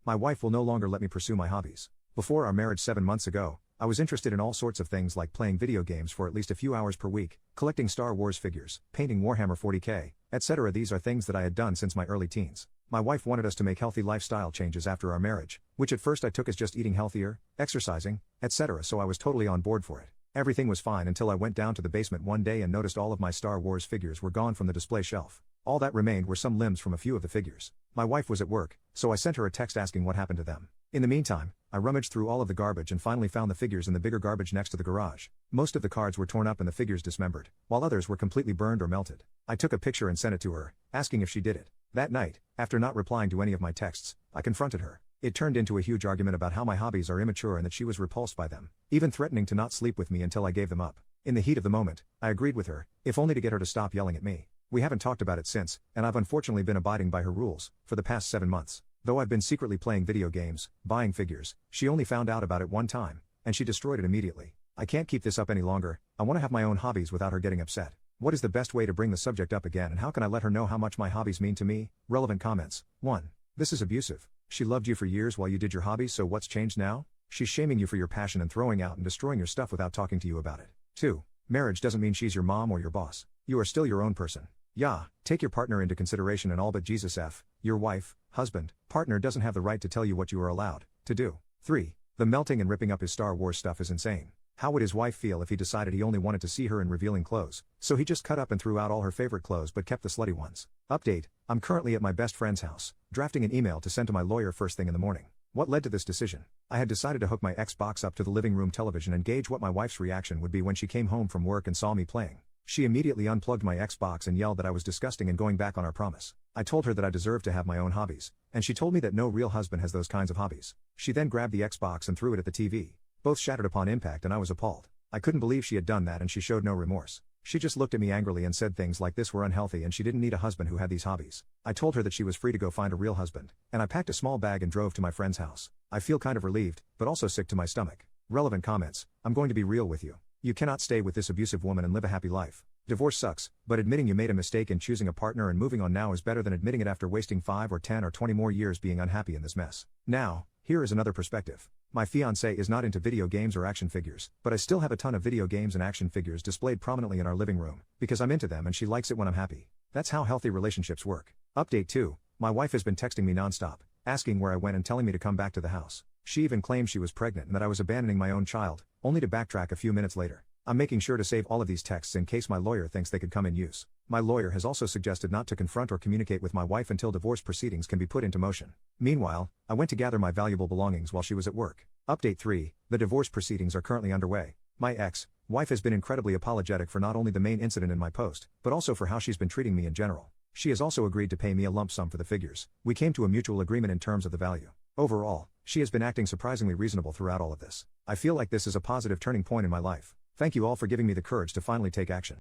My wife will no longer let me pursue my hobbies. Before our marriage 7 months ago, I was interested in all sorts of things like playing video games for at least a few hours per week, collecting Star Wars figures, painting Warhammer 40K, etc. These are things that I had done since my early teens. My wife wanted us to make healthy lifestyle changes after our marriage, which at first I took as just eating healthier, exercising, etc. So I was totally on board for it. Everything was fine until I went down to the basement one day and noticed all of my Star Wars figures were gone from the display shelf. All that remained were some limbs from a few of the figures. My wife was at work, so I sent her a text asking what happened to them. In the meantime, I rummaged through all of the garbage and finally found the figures in the bigger garbage next to the garage. Most of the cards were torn up and the figures dismembered, while others were completely burned or melted. I took a picture and sent it to her, asking if she did it. That night, after not replying to any of my texts, I confronted her. It turned into a huge argument about how my hobbies are immature and that she was repulsed by them, even threatening to not sleep with me until I gave them up. In the heat of the moment, I agreed with her, if only to get her to stop yelling at me. We haven't talked about it since, and I've unfortunately been abiding by her rules for the past 7 months. Though I've been secretly playing video games, buying figures, she only found out about it one time, and she destroyed it immediately. I can't keep this up any longer. I want to have my own hobbies without her getting upset. What is the best way to bring the subject up again, and how can I let her know how much my hobbies mean to me? Relevant comments. 1. This is abusive. She loved you for years while you did your hobbies, so what's changed now? She's shaming you for your passion and throwing out and destroying your stuff without talking to you about it. 2. Marriage doesn't mean she's your mom or your boss. You are still your own person. Yeah, take your partner into consideration and all, but Jesus F. Your wife, husband, partner doesn't have the right to tell you what you are allowed to do. 3. The melting and ripping up his Star Wars stuff is insane. How would his wife feel if he decided he only wanted to see her in revealing clothes, so he just cut up and threw out all her favorite clothes but kept the slutty ones? Update, I'm currently at my best friend's house, drafting an email to send to my lawyer first thing in the morning. What led to this decision? I had decided to hook my Xbox up to the living room television and gauge what my wife's reaction would be when she came home from work and saw me playing. She immediately unplugged my Xbox and yelled that I was disgusting and going back on our promise. I told her that I deserved to have my own hobbies, and she told me that no real husband has those kinds of hobbies. She then grabbed the Xbox and threw it at the TV. Both shattered upon impact and I was appalled. I couldn't believe she had done that and she showed no remorse. She just looked at me angrily and said things like this were unhealthy and she didn't need a husband who had these hobbies. I told her that she was free to go find a real husband, and I packed a small bag and drove to my friend's house. I feel kind of relieved, but also sick to my stomach. Relevant comments. I'm going to be real with you. You cannot stay with this abusive woman and live a happy life. Divorce sucks, but admitting you made a mistake in choosing a partner and moving on now is better than admitting it after wasting 5 or 10 or 20 more years being unhappy in this mess. Now, here is another perspective. My fiancé is not into video games or action figures, but I still have a ton of video games and action figures displayed prominently in our living room, because I'm into them and she likes it when I'm happy. That's how healthy relationships work. Update 2. My wife has been texting me nonstop, asking where I went and telling me to come back to the house. She even claimed she was pregnant and that I was abandoning my own child, only to backtrack a few minutes later. I'm making sure to save all of these texts in case my lawyer thinks they could come in use. My lawyer has also suggested not to confront or communicate with my wife until divorce proceedings can be put into motion. Meanwhile, I went to gather my valuable belongings while she was at work. Update 3. The divorce proceedings are currently underway. My ex-wife has been incredibly apologetic for not only the main incident in my post, but also for how she's been treating me in general. She has also agreed to pay me a lump sum for the figures. We came to a mutual agreement in terms of the value. Overall, she has been acting surprisingly reasonable throughout all of this. I feel like this is a positive turning point in my life. Thank you all for giving me the courage to finally take action.